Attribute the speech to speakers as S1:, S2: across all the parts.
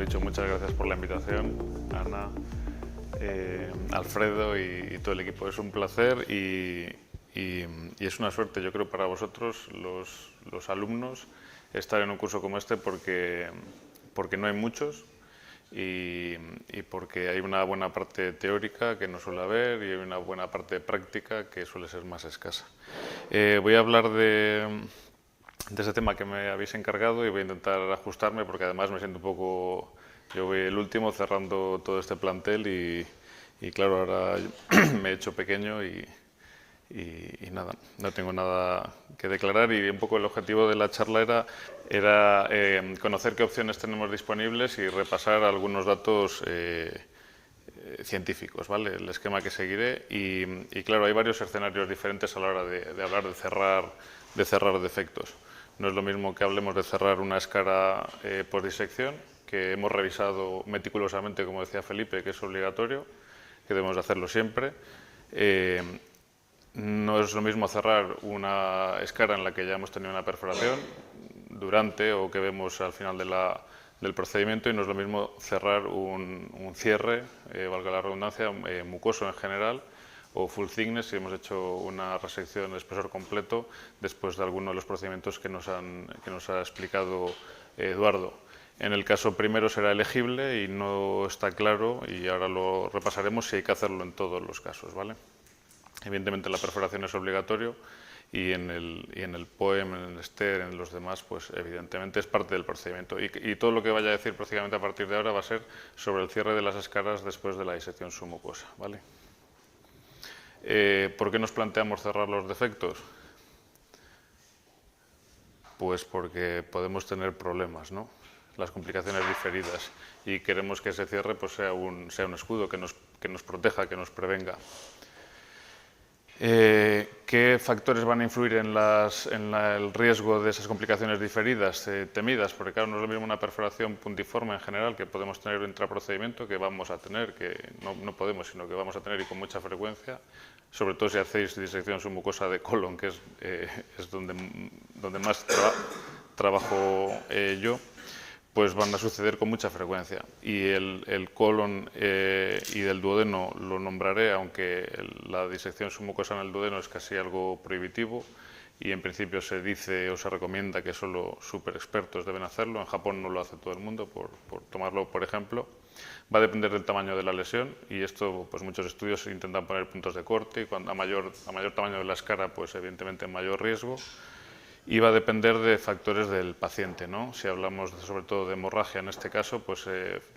S1: dicho, muchas gracias por la invitación, Ana, Alfredo y todo el equipo. Es un placer y es una suerte, yo creo, para vosotros, los alumnos, estar en un curso como este porque no hay muchos y porque hay una buena parte teórica que no suele haber y hay una buena parte práctica que suele ser más escasa. Voy a hablar de ese tema que me habéis encargado y voy a intentar ajustarme porque además me siento un poco... Yo voy el último cerrando todo este plantel y claro, ahora me he hecho pequeño y nada, no tengo nada que declarar y un poco el objetivo de la charla era conocer qué opciones tenemos disponibles y repasar algunos datos científicos, ¿vale? El esquema que seguiré y claro, hay varios escenarios diferentes a la hora de hablar de cerrar defectos. No es lo mismo que hablemos de cerrar una escara por disección, que hemos revisado meticulosamente, como decía Felipe, que es obligatorio, que debemos de hacerlo siempre. No es lo mismo cerrar una escara en la que ya hemos tenido una perforación durante o que vemos al final del procedimiento y no es lo mismo cerrar un cierre, valga la redundancia, mucoso en general o full thickness si hemos hecho una resección de espesor completo después de alguno de los procedimientos que nos ha explicado Eduardo. En el caso primero será elegible y no está claro, y ahora lo repasaremos, si hay que hacerlo en todos los casos, ¿vale? Evidentemente la perforación es obligatorio y en el POEM, en el STER, en los demás, pues evidentemente es parte del procedimiento. Y todo lo que vaya a decir prácticamente a partir de ahora va a ser sobre el cierre de las escaras después de la disección submucosa, ¿vale? ¿Por qué nos planteamos cerrar los defectos? Pues porque podemos tener problemas, ¿no? Las complicaciones diferidas y queremos que ese cierre pues, sea un escudo que nos proteja, que nos prevenga. ¿Qué factores van a influir en el riesgo de esas complicaciones diferidas, temidas? Porque claro, no es lo mismo una perforación puntiforme en general que podemos tener intraprocedimiento, que vamos a tener, que no podemos, sino que vamos a tener y con mucha frecuencia, sobre todo si hacéis disección submucosa de colon, que es donde más trabajo yo, pues van a suceder con mucha frecuencia. Y el colon y del duodeno lo nombraré, aunque la disección submucosa en el duodeno es casi algo prohibitivo y en principio se dice o se recomienda que solo super expertos deben hacerlo. En Japón no lo hace todo el mundo, por tomarlo por ejemplo. Va a depender del tamaño de la lesión y esto, pues muchos estudios intentan poner puntos de corte y a mayor tamaño de la escara, pues evidentemente mayor riesgo. Y va a depender de factores del paciente, ¿no? Si hablamos sobre todo de hemorragia en este caso, pues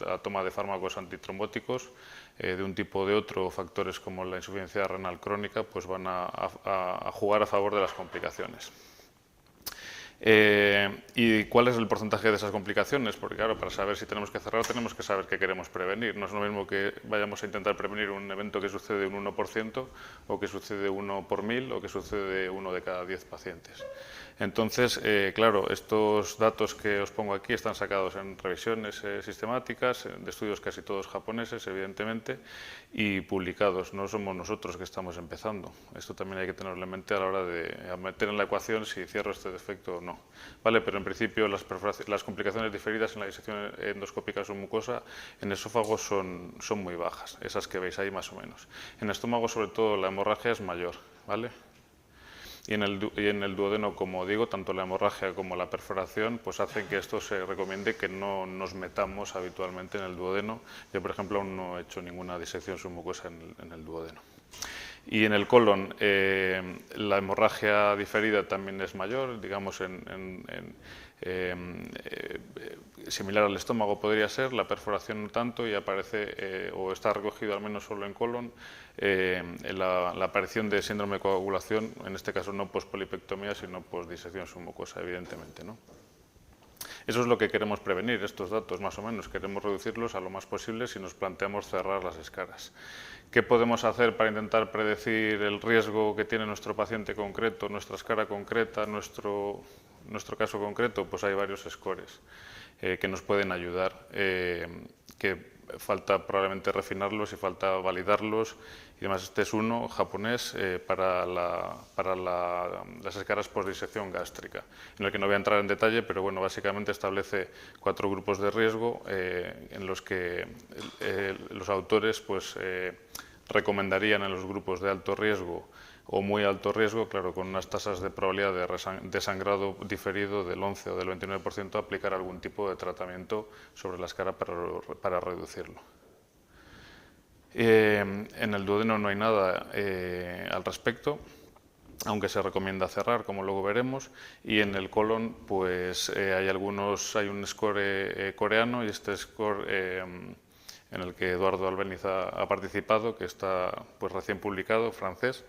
S1: la toma de fármacos antitrombóticos de un tipo o de otro, factores como la insuficiencia renal crónica, pues van a jugar a favor de las complicaciones. ¿Y cuál es el porcentaje de esas complicaciones? Porque claro, para saber si tenemos que cerrar tenemos que saber qué queremos prevenir. No es lo mismo que vayamos a intentar prevenir un evento que sucede un 1% o que sucede 1 por 1000 o que sucede 1 de cada 10 pacientes. Entonces, claro, estos datos que os pongo aquí están sacados en revisiones sistemáticas, de estudios casi todos japoneses, evidentemente, y publicados. No somos nosotros que estamos empezando. Esto también hay que tenerlo en mente a la hora de meter en la ecuación si cierro este defecto o no. Vale, pero en principio las complicaciones diferidas en la disección endoscópica submucosa en esófago son muy bajas, esas que veis ahí más o menos. En estómago, sobre todo, la hemorragia es mayor, ¿vale? Y en el duodeno, como digo, tanto la hemorragia como la perforación pues hacen que esto se recomiende que no nos metamos habitualmente en el duodeno. Yo, por ejemplo, aún no he hecho ninguna disección submucosa en el duodeno. Y en el colon, la hemorragia diferida también es mayor, digamos, similar al estómago podría ser, la perforación no tanto y aparece, o está recogido al menos solo en colon, la aparición de síndrome de coagulación, en este caso no pospolipectomía, sino posdisección submucosa, evidentemente, ¿no? Eso es lo que queremos prevenir, estos datos más o menos, queremos reducirlos a lo más posible si nos planteamos cerrar las escaras. ¿Qué podemos hacer para intentar predecir el riesgo que tiene nuestro paciente concreto, nuestra escara concreta, nuestro caso concreto? Pues hay varios scores que nos pueden ayudar, que falta probablemente refinarlos y falta validarlos. Y además este es uno japonés para las escaras post-disección gástrica, en el que no voy a entrar en detalle, pero bueno, básicamente establece 4 grupos de riesgo en los que los autores pues, recomendarían en los grupos de alto riesgo o muy alto riesgo, claro, con unas tasas de probabilidad de sangrado diferido del 11 o del 29%, aplicar algún tipo de tratamiento sobre la escara para reducirlo. En el duodeno no hay nada al respecto, aunque se recomienda cerrar, como luego veremos, y en el colon pues hay un score coreano, y este score en el que Eduardo Albéniz ha participado, que está pues recién publicado, francés.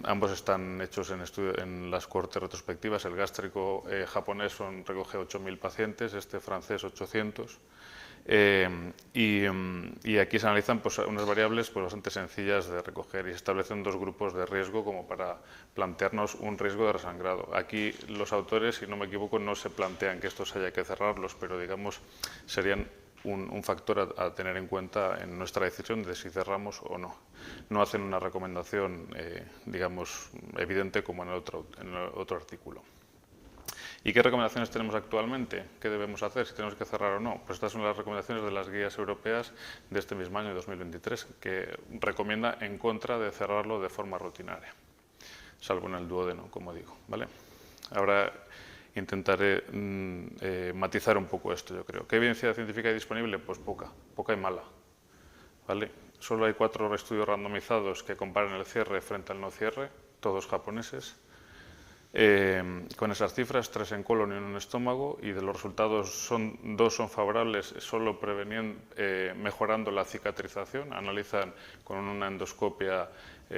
S1: Ambos están hechos en las cohortes retrospectivas. El gástrico japonés recoge 8.000 pacientes, este francés 800. Y aquí se analizan pues, unas variables pues, bastante sencillas de recoger y se establecen 2 grupos de riesgo como para plantearnos un riesgo de resangrado. Aquí los autores, si no me equivoco, no se plantean que estos haya que cerrarlos, pero digamos serían un factor a tener en cuenta en nuestra decisión de si cerramos o no. No hacen una recomendación, digamos, evidente como en el otro artículo. ¿Y qué recomendaciones tenemos actualmente? ¿Qué debemos hacer? ¿Si tenemos que cerrar o no? Pues estas son las recomendaciones de las guías europeas de este mismo año, 2023, que recomienda en contra de cerrarlo de forma rutinaria, salvo en el duodeno, como digo, ¿vale? Ahora intentaré matizar un poco esto, yo creo. ¿Qué evidencia científica hay disponible? Pues poca y mala, ¿vale? Solo hay 4 estudios randomizados que comparan el cierre frente al no cierre, todos japoneses. Con esas cifras, 3 en colon y 1 en estómago, y de los resultados 2 son favorables, solo mejorando la cicatrización. Analizan con una endoscopia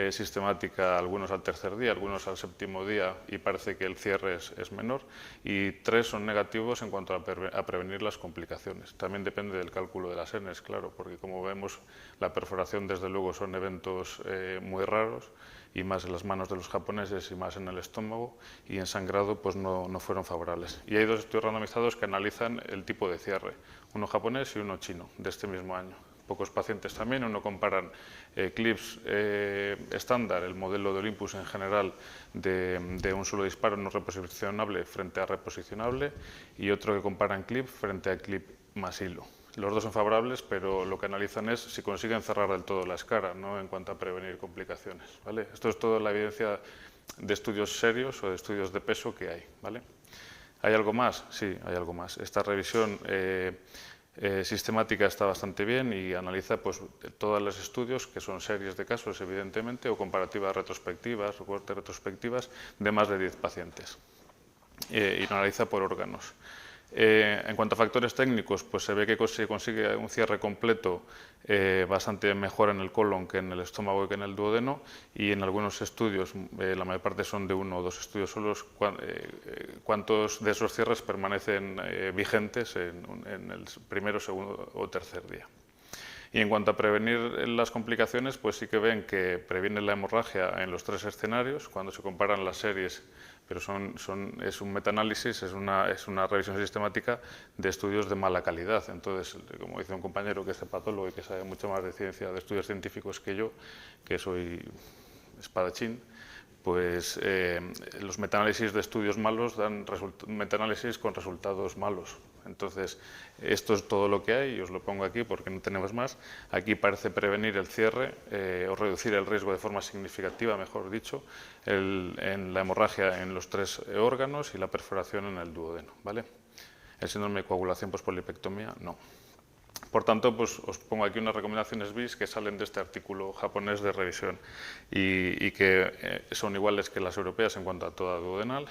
S1: sistemática algunos al 3er día, algunos al 7º día, y parece que el cierre es menor, y 3 son negativos en cuanto a prevenir las complicaciones. También depende del cálculo de las hernias, claro, porque como vemos la perforación desde luego son eventos muy raros, y más en las manos de los japoneses y más en el estómago, y en sangrado pues no fueron favorables. Y hay 2 estudios randomizados que analizan el tipo de cierre, uno japonés y uno chino, de este mismo año. Pocos pacientes también, uno comparan clips estándar, el modelo de Olympus en general, de un solo disparo no reposicionable frente a reposicionable, y otro que comparan clip frente a clip más hilo. Los 2 son favorables, pero lo que analizan es si consiguen cerrar del todo la escara, no en cuanto a prevenir complicaciones, ¿vale? Esto es toda la evidencia de estudios serios o de estudios de peso que hay, ¿vale? ¿Hay algo más? Sí, hay algo más. Esta revisión sistemática está bastante bien y analiza pues, todos los estudios, que son series de casos, evidentemente, o comparativas retrospectivas, o cohortes retrospectivas, de más de 10 pacientes. Y lo analiza por órganos. En cuanto a factores técnicos, pues se ve que se consigue un cierre completo bastante mejor en el colon que en el estómago y que en el duodeno, y en algunos estudios, la mayor parte son de 1 o 2 estudios solos, cuántos de esos cierres permanecen vigentes en el primero, segundo o tercer día. Y en cuanto a prevenir las complicaciones, pues sí que ven que previene la hemorragia en los 3 escenarios, cuando se comparan las series, pero es un metaanálisis, es una revisión sistemática de estudios de mala calidad. Entonces, como dice un compañero que es hepatólogo y que sabe mucho más de ciencia, de estudios científicos que yo, que soy espadachín, pues los metaanálisis de estudios malos dan metaanálisis con resultados malos. Entonces, esto es todo lo que hay, y os lo pongo aquí porque no tenemos más. Aquí parece prevenir el cierre o reducir el riesgo de forma significativa, mejor dicho, en la hemorragia en los 3 órganos y la perforación en el duodeno, ¿vale? El síndrome de coagulación pospolipectomía, no. Por tanto, pues os pongo aquí unas recomendaciones BIS que salen de este artículo japonés de revisión y que son iguales que las europeas en cuanto a toda duodenal,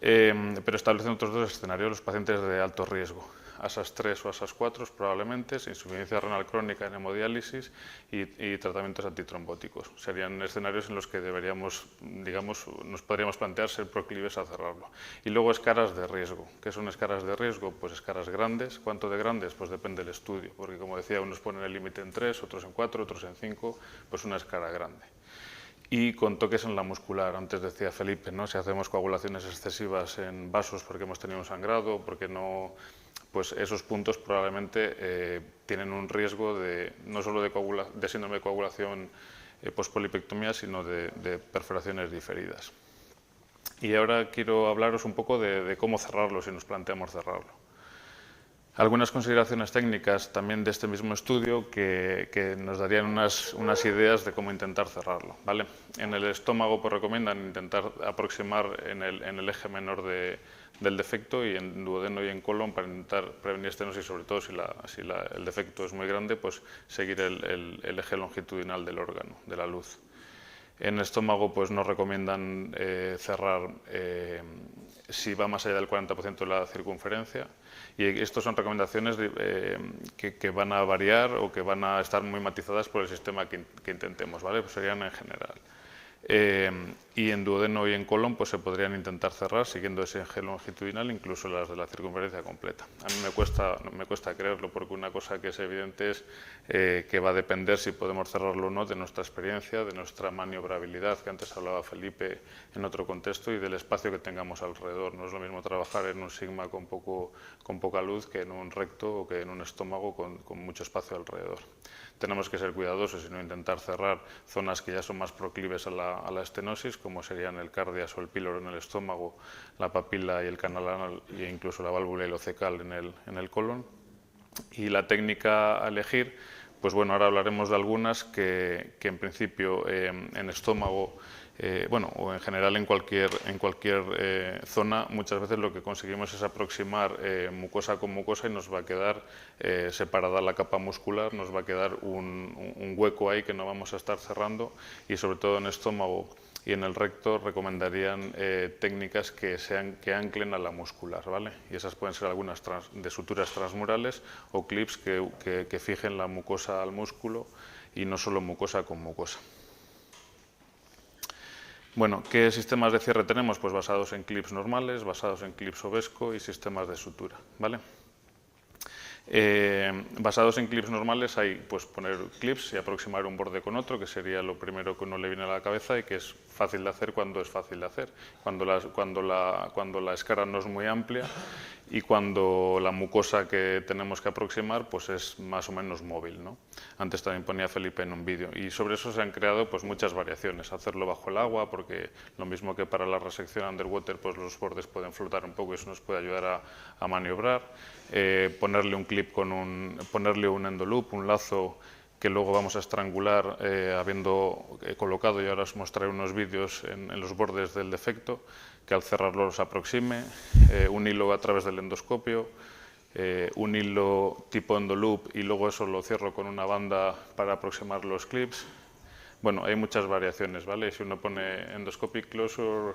S1: pero establecen otros 2 escenarios: los pacientes de alto riesgo, ASAS 3 o ASAS 4 probablemente, insuficiencia renal crónica en hemodiálisis y tratamientos antitrombóticos. Serían escenarios en los que deberíamos, digamos, nos podríamos plantear ser proclives a cerrarlo. Y luego escaras de riesgo. ¿Qué son escaras de riesgo? Pues escaras grandes. ¿Cuánto de grandes? Pues depende del estudio, porque como decía, unos ponen el límite en 3, otros en 4, otros en 5, pues una escara grande. Y con toques en la muscular. Antes decía Felipe, ¿no? Si hacemos coagulaciones excesivas en vasos porque hemos tenido un sangrado, porque no pues esos puntos probablemente tienen un riesgo no solo de síndrome de coagulación pospolipectomía, sino de perforaciones diferidas. Y ahora quiero hablaros un poco de cómo cerrarlo, si nos planteamos cerrarlo. Algunas consideraciones técnicas también de este mismo estudio que nos darían unas ideas de cómo intentar cerrarlo, ¿vale? En el estómago pues recomiendan intentar aproximar en el eje menor del defecto, y en duodeno y en colon para intentar prevenir estenosis, sobre todo si el defecto es muy grande, pues seguir el eje longitudinal del órgano, de la luz. En el estómago pues nos recomiendan cerrar si va más allá del 40% de la circunferencia, y estas son recomendaciones que van a variar o que van a estar muy matizadas por el sistema que intentemos, ¿vale? Pues serían en general. Y en duodeno y en colon pues se podrían intentar cerrar siguiendo ese eje longitudinal, incluso las de la circunferencia completa. A mí me cuesta creerlo, porque una cosa que es evidente es que va a depender si podemos cerrarlo o no de nuestra experiencia, de nuestra maniobrabilidad, que antes hablaba Felipe en otro contexto, y del espacio que tengamos alrededor. No es lo mismo trabajar en un sigma con poca luz que en un recto o que en un estómago con mucho espacio alrededor. Tenemos que ser cuidadosos y no intentar cerrar zonas que ya son más proclives a la estenosis, como serían el cardias o el píloro en el estómago, la papila y el canal anal, e incluso la válvula ileocecal en el colon. Y la técnica a elegir, pues bueno, ahora hablaremos de algunas que en principio en estómago, o en general en cualquier zona, muchas veces lo que conseguimos es aproximar mucosa con mucosa, y nos va a quedar separada la capa muscular, nos va a quedar un hueco ahí que no vamos a estar cerrando, y sobre todo en estómago y en el recto recomendarían técnicas que anclen a la muscular, ¿vale? Y esas pueden ser algunas de suturas transmurales o clips que fijen la mucosa al músculo, y no solo mucosa con mucosa. Bueno, ¿qué sistemas de cierre tenemos? Pues basados en clips normales, basados en clips Ovesco y sistemas de sutura, ¿vale? Basados en clips normales hay pues poner clips y aproximar un borde con otro, que sería lo primero que uno le viene a la cabeza y que es fácil de hacer cuando es fácil de hacer, cuando la escara no es muy amplia y cuando la mucosa que tenemos que aproximar pues es más o menos móvil, ¿no? Antes también ponía Felipe en un vídeo, y sobre eso se han creado pues muchas variaciones. Hacerlo bajo el agua, porque lo mismo que para la resección underwater, pues los bordes pueden flotar un poco y eso nos puede ayudar a maniobrar. Ponerle un clip ponerle un endoloop, un lazo que luego vamos a estrangular habiendo colocado, y ahora os mostraré unos vídeos en los bordes del defecto, que al cerrarlo los aproxime, un hilo a través del endoscopio, un hilo tipo endoloop, y luego eso lo cierro con una banda para aproximar los clips. Bueno, hay muchas variaciones, ¿vale? Si uno pone endoscopic closure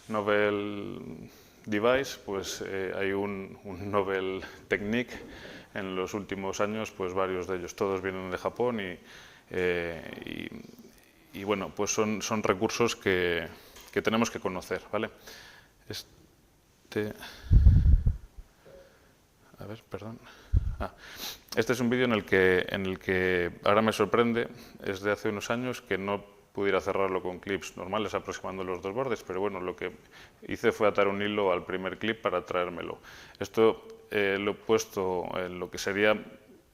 S1: novel device, pues hay un novel technique en los últimos años, pues varios de ellos, todos vienen de Japón, y bueno, pues son recursos que tenemos que conocer, ¿vale? A ver, perdón. Este es un vídeo en el que ahora me sorprende, es de hace unos años, que no pudiera cerrarlo con clips normales aproximando los dos bordes, pero bueno, lo que hice fue atar un hilo al primer clip para traérmelo. Esto lo he puesto en lo que sería,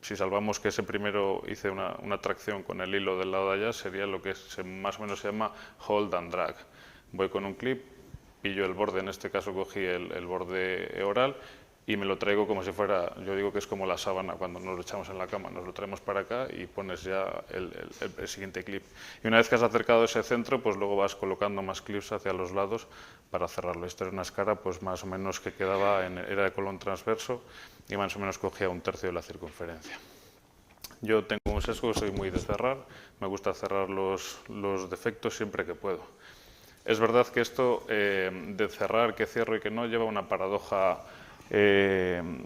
S1: si salvamos que ese primero hice una tracción con el hilo del lado de allá, sería lo que más o menos se llama hold and drag. Voy con un clip, pillo el borde, en este caso cogí el borde oral, y me lo traigo como si fuera, yo digo que es como la sábana cuando nos lo echamos en la cama, nos lo traemos para acá y pones ya el siguiente clip. Y una vez que has acercado ese centro, pues luego vas colocando más clips hacia los lados para cerrarlo. Esta era una escara pues más o menos que quedaba, era de colon transverso, y más o menos cogía un tercio de la circunferencia. Yo tengo un sesgo, soy muy de cerrar, me gusta cerrar los defectos siempre que puedo. Es verdad que esto de cerrar, que cierro y que no, lleva una paradoja en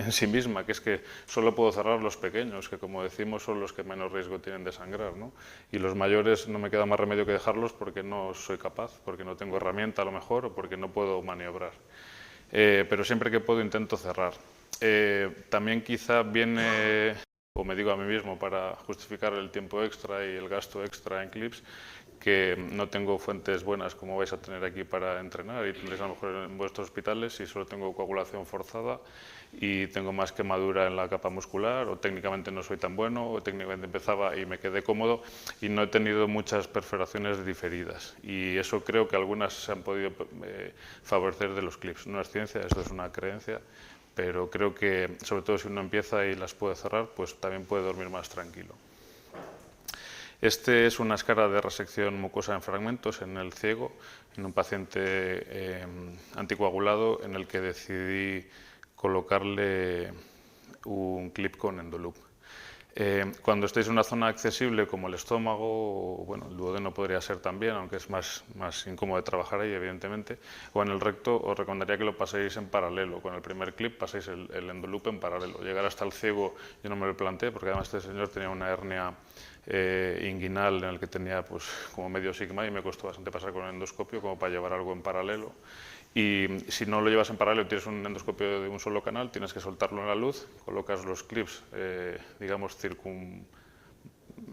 S1: sí misma, que es que solo puedo cerrar los pequeños, que como decimos son los que menos riesgo tienen de sangrar, ¿no? Y los mayores no me queda más remedio que dejarlos porque no soy capaz, porque no tengo herramienta a lo mejor, o porque no puedo maniobrar. Pero siempre que puedo intento cerrar. También quizá viene, o me digo a mí mismo para justificar el tiempo extra y el gasto extra en clips, que no tengo fuentes buenas como vais a tener aquí para entrenar y tendréis a lo mejor en vuestros hospitales, y solo tengo coagulación forzada y tengo más quemadura en la capa muscular, o técnicamente no soy tan bueno, o técnicamente empezaba y me quedé cómodo y no he tenido muchas perforaciones diferidas, y eso creo que algunas se han podido favorecer de los clips. No es ciencia, esto es una creencia, pero creo que sobre todo si uno empieza y las puede cerrar, pues también puede dormir más tranquilo. Este es una escara de resección mucosa en fragmentos en el ciego, en un paciente anticoagulado, en el que decidí colocarle un clip con endoloop. Cuando estéis en una zona accesible como el estómago, o bueno, el duodeno podría ser también, aunque es más incómodo de trabajar ahí, evidentemente, o en el recto, os recomendaría que lo paséis en paralelo. Con el primer clip paséis el endoloop en paralelo. Llegar hasta el ciego yo no me lo planteé, porque además este señor tenía una hernia inguinal en el que tenía pues como medio sigma, y me costó bastante pasar con el endoscopio como para llevar algo en paralelo. Y si no lo llevas en paralelo, tienes un endoscopio de un solo canal, tienes que soltarlo en la luz, colocas los clips, digamos,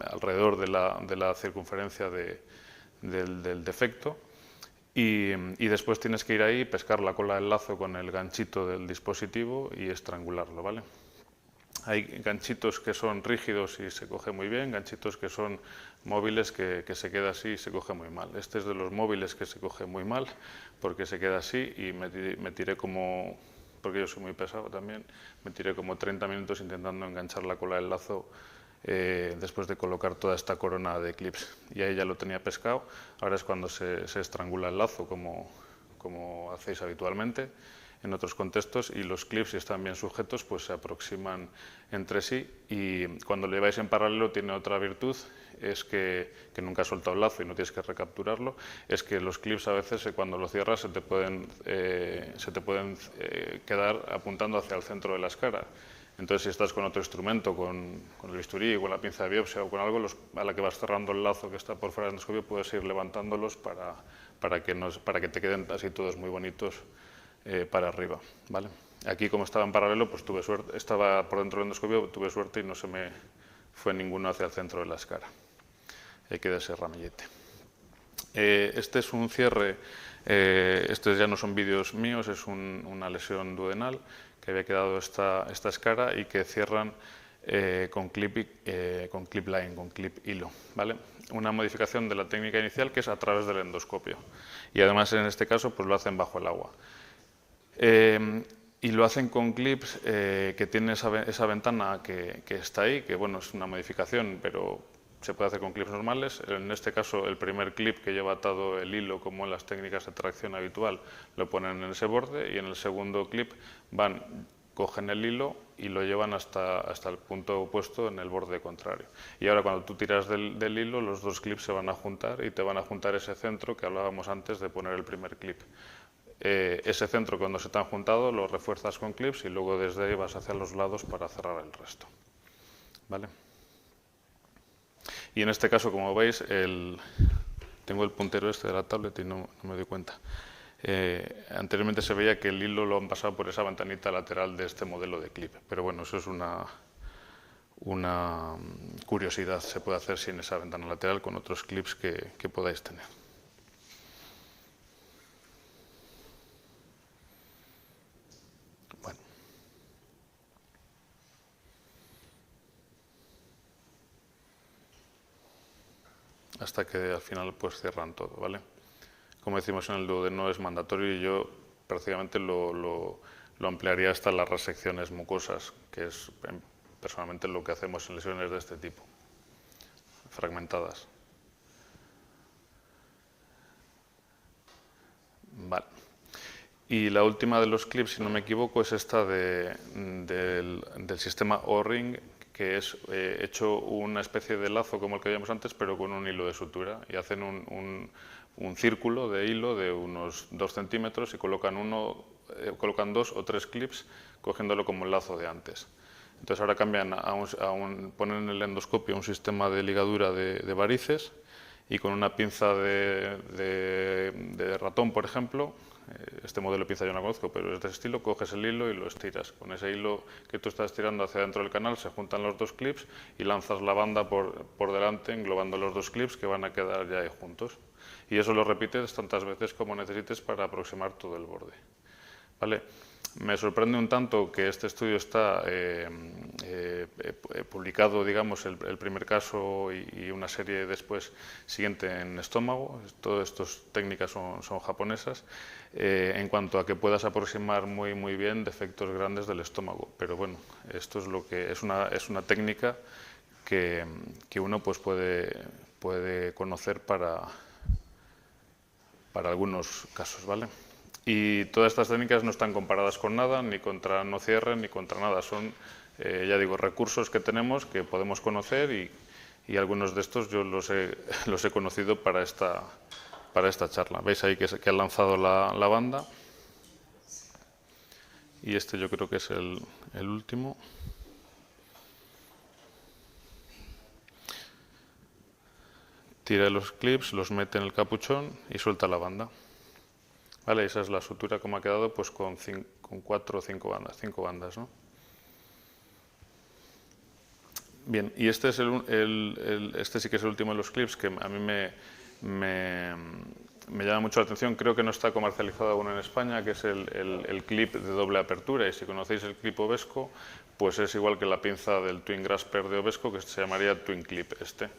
S1: alrededor de la circunferencia del defecto, y después tienes que ir ahí, pescar la cola del lazo con el ganchito del dispositivo y estrangularlo, ¿vale? Hay ganchitos que son rígidos y se coge muy bien, ganchitos que son móviles que se queda así y se coge muy mal. Este es de los móviles que se coge muy mal porque se queda así, y me tiré como, porque yo soy muy pesado también, me tiré como 30 minutos intentando enganchar la cola del lazo después de colocar toda esta corona de clips. Y ahí ya lo tenía pescado. Ahora es cuando se estrangula el lazo como hacéis habitualmente en otros contextos, y los clips, si están bien sujetos, pues se aproximan entre sí, y cuando lo lleváis en paralelo tiene otra virtud, es que nunca has soltado el lazo y no tienes que recapturarlo, es que los clips a veces cuando lo cierras se te pueden quedar apuntando hacia el centro de la escara. Entonces, si estás con otro instrumento, con el bisturí, con la pinza de biopsia o con algo, a la que vas cerrando el lazo que está por fuera del endoscopio, puedes ir levantándolos para que te queden así todos muy bonitos para arriba, ¿vale? Aquí, como estaba en paralelo, pues tuve suerte, estaba por dentro del endoscopio, tuve suerte y no se me fue ninguno hacia el centro de la escara. Ahí queda ese ramillete. Este es un cierre, estos ya no son vídeos míos, es una lesión duodenal que había quedado esta escara, y que cierran con clip line, con clip hilo, ¿vale? Una modificación de la técnica inicial, que es a través del endoscopio, y además en este caso pues lo hacen bajo el agua. Y lo hacen con clips que tienen esa ventana que está ahí, que bueno, es una modificación, pero se puede hacer con clips normales. En este caso, el primer clip que lleva atado el hilo, como en las técnicas de tracción habitual, lo ponen en ese borde, y en el segundo clip cogen el hilo y lo llevan hasta el punto opuesto en el borde contrario. Y ahora, cuando tú tiras del hilo, los dos clips se van a juntar, y te van a juntar ese centro que hablábamos antes de poner el primer clip. Ese centro, cuando se te han juntado, lo refuerzas con clips, y luego desde ahí vas hacia los lados para cerrar el resto, ¿vale? Y en este caso, como veis, tengo el puntero este de la tablet y no me doy cuenta. Anteriormente se veía que el hilo lo han pasado por esa ventanita lateral de este modelo de clip, pero bueno, eso es una curiosidad. Se puede hacer sin esa ventana lateral, con otros clips que podáis tener. Bueno. Hasta que al final pues cierran todo, ¿vale? Como decimos en el duodeno, es mandatorio, y yo prácticamente lo ampliaría hasta las resecciones mucosas, que es personalmente lo que hacemos en lesiones de este tipo, fragmentadas. Vale. Y la última de los clips, si no me equivoco, es esta del sistema O-ring, que es hecho una especie de lazo como el que veíamos antes, pero con un hilo de sutura, y hacen un círculo de hilo de unos 2 centímetros y colocan 2 o 3 clips cogiéndolo como el lazo de antes. Entonces ahora cambian ponen en el endoscopio un sistema de ligadura de varices, y con una pinza de ratón, por ejemplo, este modelo de pinza yo no conozco, pero es de ese estilo, coges el hilo y lo estiras. Con ese hilo que tú estás tirando hacia dentro del canal se juntan los dos clips y lanzas la banda por delante englobando los dos clips que van a quedar ya ahí juntos. Y eso lo repites tantas veces como necesites para aproximar todo el borde. ¿Vale? Me sorprende un tanto que este estudio está publicado, digamos, el primer caso y una serie después siguiente en estómago. Todas estas técnicas son japonesas, en cuanto a que puedas aproximar muy bien defectos grandes del estómago. Pero bueno, esto es lo que es una técnica que uno pues puede conocer para algunos casos, ¿vale? Y todas estas técnicas no están comparadas con nada, ni contra no cierre, ni contra nada. Son, ya digo, recursos que tenemos, que podemos conocer y algunos de estos yo los he conocido para esta charla. Veis ahí que ha lanzado la banda. Y este yo creo que es el último. Tira los clips, los mete en el capuchón y suelta la banda. Vale, esa es la sutura como ha quedado, pues con 4 o 5 bandas, ¿no? Bien, y este es este sí que es el último de los clips que a mí me llama mucho la atención. Creo que no está comercializado aún en España, que es el clip de doble apertura. Y si conocéis el clip Ovesco, pues es igual que la pinza del Twin Grasper de Ovesco, que se llamaría Twin Clip este.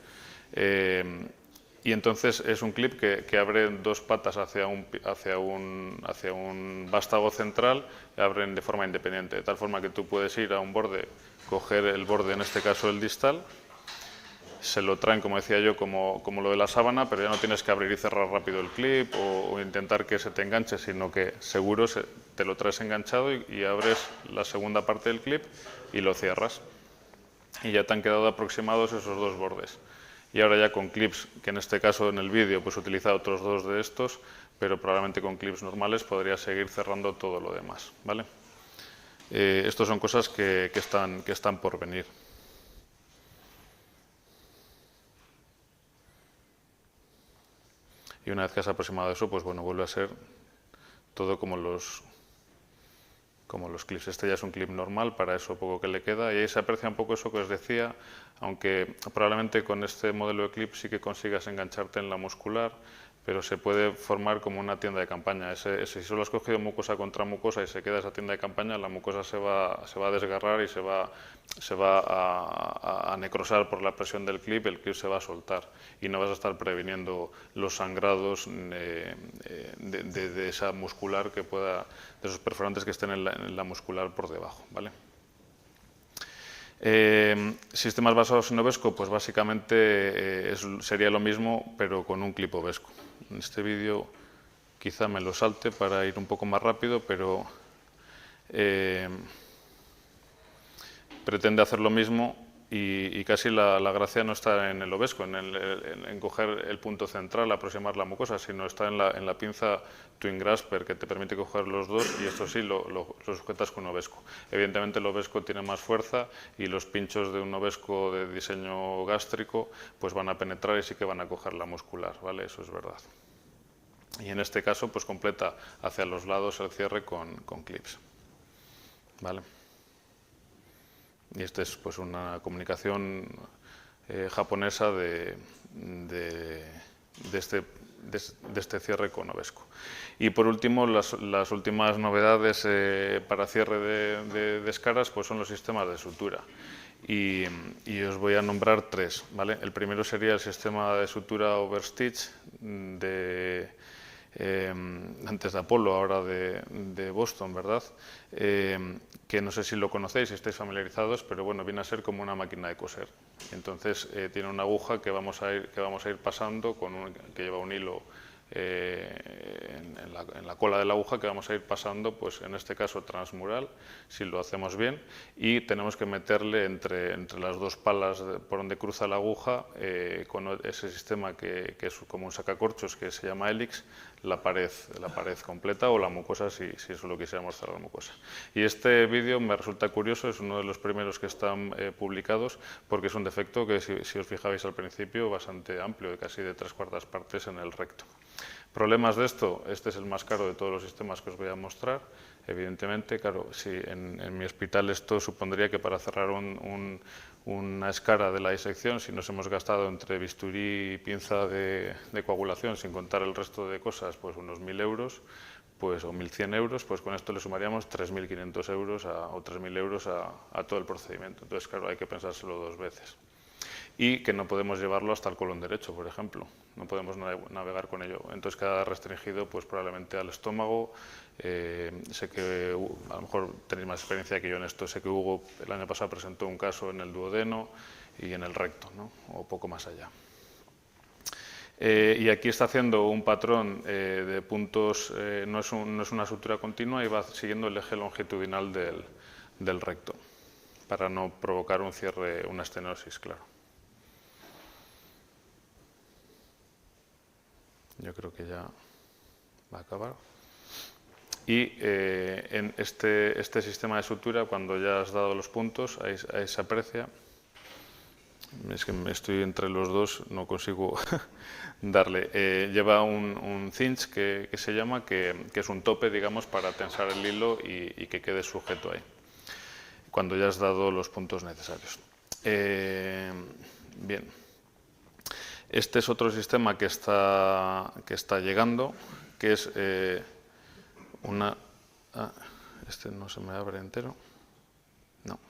S1: Y entonces es un clip que abre dos patas hacia un vástago central, abren de forma independiente, de tal forma que tú puedes ir a un borde, coger el borde, en este caso el distal, se lo traen, como decía yo, como lo de la sábana, pero ya no tienes que abrir y cerrar rápido el clip o intentar que se te enganche, sino que seguro te lo traes enganchado y abres la segunda parte del clip y lo cierras. Y ya te han quedado aproximados esos dos bordes. Y ahora ya con clips, que en este caso en el vídeo pues utiliza otros dos de estos, pero probablemente con clips normales podría seguir cerrando todo lo demás, ¿vale? Estos son cosas que están por venir. Y una vez que has aproximado eso, pues bueno, vuelve a ser todo como los clips. Este ya es un clip normal, para eso poco que le queda, y ahí se aprecia un poco eso que os decía, aunque probablemente con este modelo de clip sí que consigas engancharte en la muscular, pero se puede formar como una tienda de campaña. Si solo has cogido mucosa contra mucosa y se queda esa tienda de campaña, la mucosa se va a desgarrar y se va a necrosar por la presión del clip, el clip se va a soltar y no vas a estar previniendo los sangrados de esa muscular que pueda, de esos perforantes que estén en la muscular por debajo, ¿vale? Sistemas basados en Ovesco, pues básicamente sería lo mismo, pero con un clip Ovesco. En este vídeo quizá me lo salte para ir un poco más rápido, pero pretende hacer lo mismo y casi la gracia no está en el Ovesco, en coger el punto central, aproximar la mucosa, sino está en la pinza Twin Grasper, que te permite coger los dos y esto sí lo sujetas con un Ovesco. Evidentemente el Ovesco tiene más fuerza y los pinchos de un Ovesco de diseño gástrico pues van a penetrar y sí que van a coger la muscular, ¿vale? Eso es verdad. Y en este caso pues completa hacia los lados el cierre con clips, ¿vale? Y esta es pues una comunicación japonesa de este cierre con Ovesco. Y por último, las últimas novedades para cierre de escaras pues son los sistemas de sutura. Y os voy a nombrar tres, ¿vale? El primero sería el sistema de sutura Overstitch antes de Apollo, ahora de Boston, ¿verdad? Que no sé si lo conocéis, si estáis familiarizados, pero bueno, viene a ser como una máquina de coser. Entonces tiene una aguja que vamos a ir pasando, que lleva un hilo en la cola de la aguja que vamos a ir pasando, pues en este caso transmural, si lo hacemos bien, y tenemos que meterle entre las dos palas por donde cruza la aguja, con ese sistema que es como un sacacorchos que se llama hélix, la pared completa o la mucosa si eso lo quisiéramos cerrar mucosa. Y este vídeo me resulta curioso, es uno de los primeros que están publicados, porque es un defecto que si os fijabais al principio bastante amplio, de casi de 3/4 partes en el recto. Problemas de esto, este es el más caro de todos los sistemas que os voy a mostrar. Evidentemente, claro, si en mi hospital esto supondría que para cerrar una escara de la disección, si nos hemos gastado entre bisturí y pinza de coagulación, sin contar el resto de cosas, pues unos 1.000 euros, pues, o 1.100 euros, pues con esto le sumaríamos 3.500 euros o 3.000 euros a todo el procedimiento. Entonces, claro, hay que pensárselo 2 veces. Y que no podemos llevarlo hasta el colon derecho, por ejemplo. No podemos navegar con ello. Entonces queda restringido pues, probablemente al estómago. Sé que a lo mejor tenéis más experiencia que yo en esto. Sé que Hugo el año pasado presentó un caso en el duodeno y en el recto, ¿no? O poco más allá. Y aquí está haciendo un patrón de puntos, no es una sutura continua y va siguiendo el eje longitudinal del recto, para no provocar un cierre, una estenosis, claro. Yo creo que ya va a acabar. Y en este sistema de sutura, cuando ya has dado los puntos, ahí se aprecia. Es que estoy entre los dos, no consigo darle. Lleva un cinch que se llama, que es un tope, digamos, para tensar el hilo y que quede sujeto ahí, cuando ya has dado los puntos necesarios. Bien. Este es otro sistema que está llegando, que es una... este no se me abre entero. No.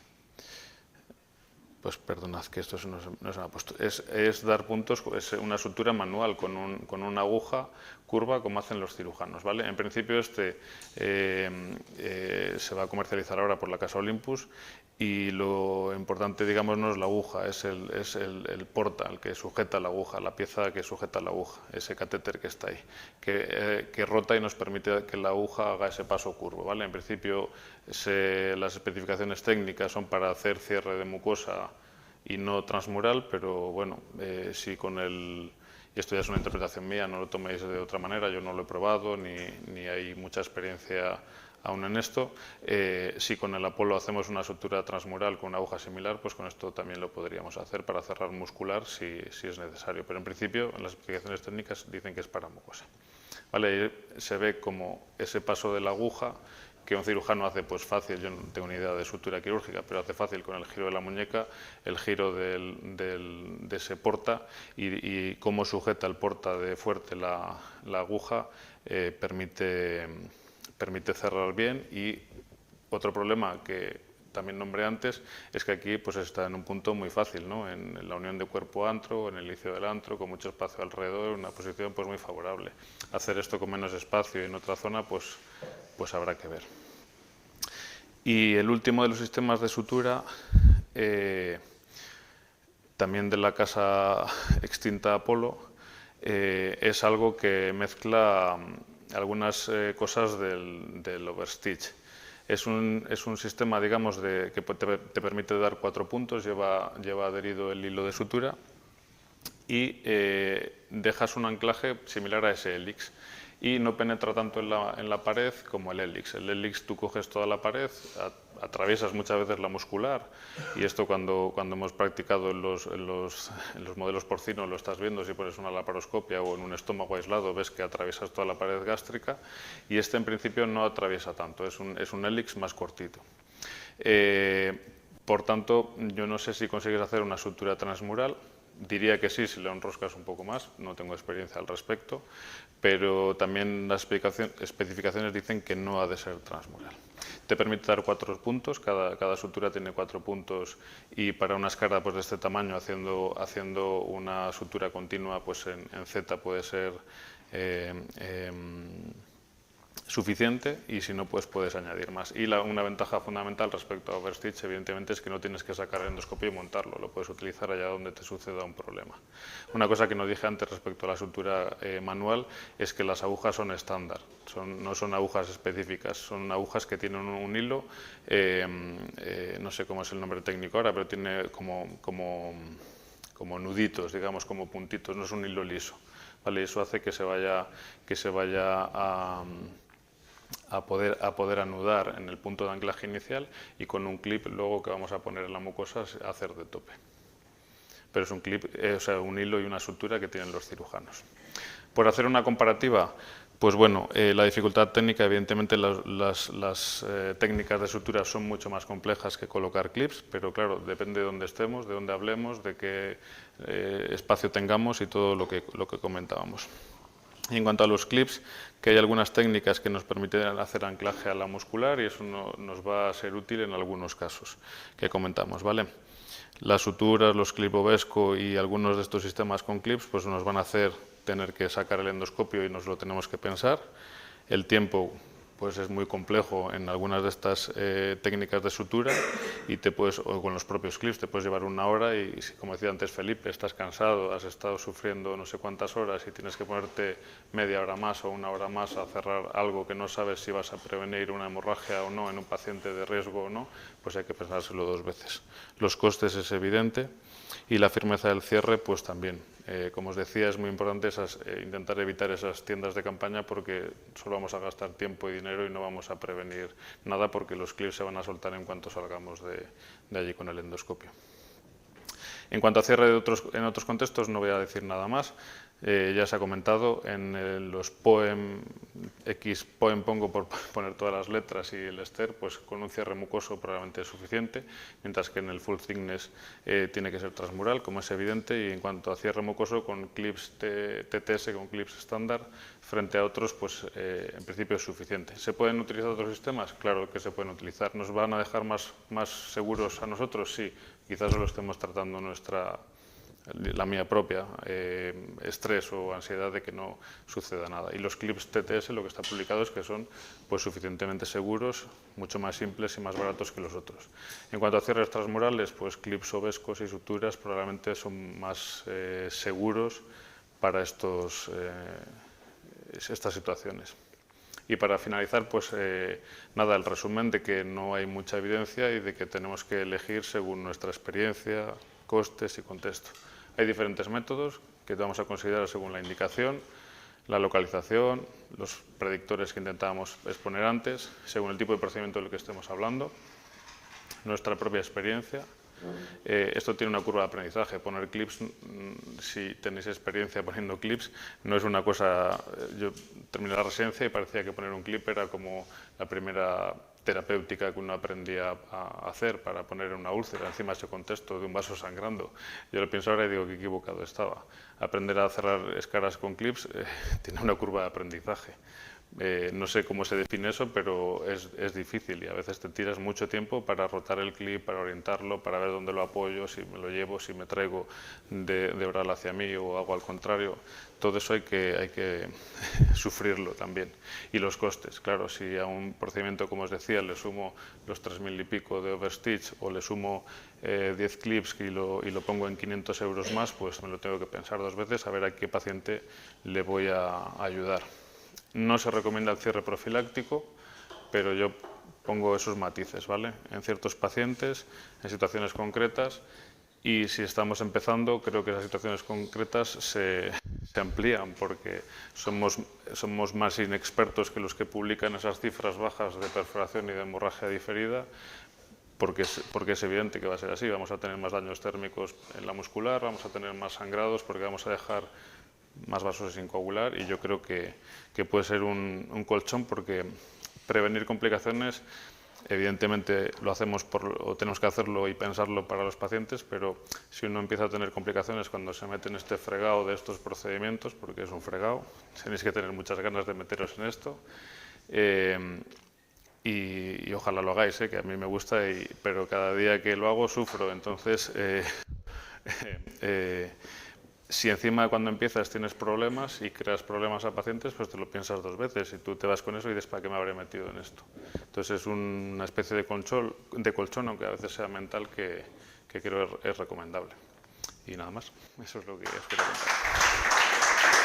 S1: Pues perdonad que esto no se me ha puesto. Es dar puntos, es una sutura manual con una aguja curva como hacen los cirujanos, ¿vale? En principio este se va a comercializar ahora por la casa Olympus y lo importante, digamos, no es la aguja, es el porta, el que sujeta la aguja, la pieza que sujeta la aguja, ese catéter que está ahí, que rota y nos permite que la aguja haga ese paso curvo, ¿vale? En principio las especificaciones técnicas son para hacer cierre de mucosa y no transmural, pero bueno, si con el... Y esto ya es una interpretación mía, no lo toméis de otra manera, yo no lo he probado, ni hay mucha experiencia aún en esto. Si con el Apolo hacemos una sutura transmural con una aguja similar, pues con esto también lo podríamos hacer para cerrar muscular si es necesario. Pero en principio, en las explicaciones técnicas dicen que es para mucosa. ¿Vale? Se ve como ese paso de la aguja que un cirujano hace pues fácil, yo no tengo ni idea de sutura quirúrgica, pero hace fácil con el giro de la muñeca, el giro de ese porta y cómo sujeta el porta de fuerte la aguja permite cerrar bien. Y otro problema que también nombré antes es que aquí pues está en un punto muy fácil, ¿no? En la unión de cuerpo-antro, en el inicio del antro, con mucho espacio alrededor, una posición pues muy favorable. Hacer esto con menos espacio y en otra zona pues habrá que ver. Y el último de los sistemas de sutura, también de la casa extinta Apolo, es algo que mezcla algunas cosas del overstitch. Es un sistema, digamos, que te permite dar 4 puntos, lleva adherido el hilo de sutura y dejas un anclaje similar a ese hélix. Y no penetra tanto en la pared como el hélix. El hélix tú coges toda la pared, atraviesas muchas veces la muscular, y esto cuando hemos practicado en los modelos porcinos lo estás viendo, si pones una laparoscopia o en un estómago aislado ves que atraviesas toda la pared gástrica, y este en principio no atraviesa tanto, es un hélix más cortito. Por tanto, yo no sé si consigues hacer una sutura transmural. Diría que sí, si lo enroscas un poco más, no tengo experiencia al respecto, pero también las especificaciones dicen que no ha de ser transmural. Te permite dar 4 puntos, cada sutura tiene 4 puntos, y para una escara pues, de este tamaño, haciendo una sutura continua pues en Z puede ser suficiente, y si no, pues puedes añadir más. Y una ventaja fundamental respecto a overstitch, evidentemente, es que no tienes que sacar el endoscopio y montarlo, lo puedes utilizar allá donde te suceda un problema. Una cosa que no dije antes respecto a la sutura manual es que las agujas son estándar, no son agujas específicas, son agujas que tienen un hilo, no sé cómo es el nombre técnico ahora, pero tiene como nuditos, digamos, como puntitos, no es un hilo liso. ¿Vale? Eso hace que se vaya a poder anudar en el punto de anclaje inicial, y con un clip luego que vamos a poner en la mucosa hacer de tope. Pero es un clip, o sea, un hilo y una sutura que tienen los cirujanos. Por hacer una comparativa, pues bueno, la dificultad técnica, evidentemente las técnicas de sutura son mucho más complejas que colocar clips, pero claro, depende de dónde estemos, de dónde hablemos, de qué espacio tengamos y todo lo que comentábamos. Y en cuanto a los clips, que hay algunas técnicas que nos permiten hacer anclaje a la muscular y eso nos va a ser útil en algunos casos que comentamos, ¿vale? Las suturas, los clip Ovesco y algunos de estos sistemas con clips pues nos van a hacer tener que sacar el endoscopio y nos lo tenemos que pensar. El tiempo pues es muy complejo en algunas de estas técnicas de sutura y o con los propios clips te puedes llevar 1 hora y, como decía antes Felipe, estás cansado, has estado sufriendo no sé cuántas horas y tienes que ponerte media hora más o 1 hora más a cerrar algo que no sabes si vas a prevenir una hemorragia o no en un paciente de riesgo o no, pues hay que pensárselo 2 veces. Los costes es evidente y la firmeza del cierre pues también. Como os decía, es muy importante intentar evitar esas tiendas de campaña porque solo vamos a gastar tiempo y dinero y no vamos a prevenir nada porque los clips se van a soltar en cuanto salgamos de allí con el endoscopio. En cuanto a cierre en otros contextos, no voy a decir nada más. Ya se ha comentado, en los POEM, POEM pongo por poner todas las letras y el ester, pues con un cierre mucoso probablemente es suficiente, mientras que en el full thickness tiene que ser transmural, como es evidente, y en cuanto a cierre mucoso con clips TTS, con clips estándar, frente a otros, pues en principio es suficiente. ¿Se pueden utilizar otros sistemas? Claro que se pueden utilizar. ¿Nos van a dejar más seguros a nosotros? Sí, quizás solo estemos tratando la mía propia, estrés o ansiedad de que no suceda nada. Y los clips TTS lo que está publicado es que son pues, suficientemente seguros, mucho más simples y más baratos que los otros. En cuanto a cierres transmurales, pues clips ovescos y suturas probablemente son más seguros para estas situaciones. Y para finalizar, pues nada, el resumen de que no hay mucha evidencia y de que tenemos que elegir según nuestra experiencia, costes y contexto. Hay diferentes métodos que vamos a considerar según la indicación, la localización, los predictores que intentábamos exponer antes, según el tipo de procedimiento del que estemos hablando, nuestra propia experiencia. Esto tiene una curva de aprendizaje. Poner clips, si tenéis experiencia poniendo clips, no es una cosa... Yo terminé la residencia y parecía que poner un clip era como la primera terapéutica que uno aprendía a hacer para poner una úlcera encima de ese contexto de un vaso sangrando. Yo lo pienso ahora y digo que equivocado estaba. Aprender a cerrar escaras con clips tiene una curva de aprendizaje. No sé cómo se define eso, pero es difícil y a veces te tiras mucho tiempo para rotar el clip, para orientarlo, para ver dónde lo apoyo, si me lo llevo, si me traigo de oral hacia mí o hago al contrario. Todo eso hay que sufrirlo también. Y los costes, claro, si a un procedimiento, como os decía, le sumo los 3.000 y pico de overstitch o le sumo 10 clips y lo pongo en 500 euros más, pues me lo tengo que pensar 2 veces a ver a qué paciente le voy a ayudar. No se recomienda el cierre profiláctico, pero yo pongo esos matices, ¿vale? En ciertos pacientes, en situaciones concretas, y si estamos empezando, creo que esas situaciones concretas se amplían, porque somos más inexpertos que los que publican esas cifras bajas de perforación y de hemorragia diferida, porque es evidente que va a ser así. Vamos a tener más daños térmicos en la muscular, vamos a tener más sangrados, porque vamos a dejar más vasos sin coagular, y yo creo que puede ser un colchón, porque prevenir complicaciones, evidentemente lo hacemos o tenemos que hacerlo y pensarlo para los pacientes, pero si uno empieza a tener complicaciones cuando se mete en este fregado de estos procedimientos, porque es un fregado, tenéis que tener muchas ganas de meteros en esto, y ojalá lo hagáis, que a mí me gusta, pero cada día que lo hago sufro, entonces... si encima cuando empiezas tienes problemas y creas problemas a pacientes, pues te lo piensas 2 veces y tú te vas con eso y dices, ¿para qué me habré metido en esto? Entonces es una especie de colchón, aunque a veces sea mental, que creo es recomendable. Y nada más, eso es lo que os quiero contar.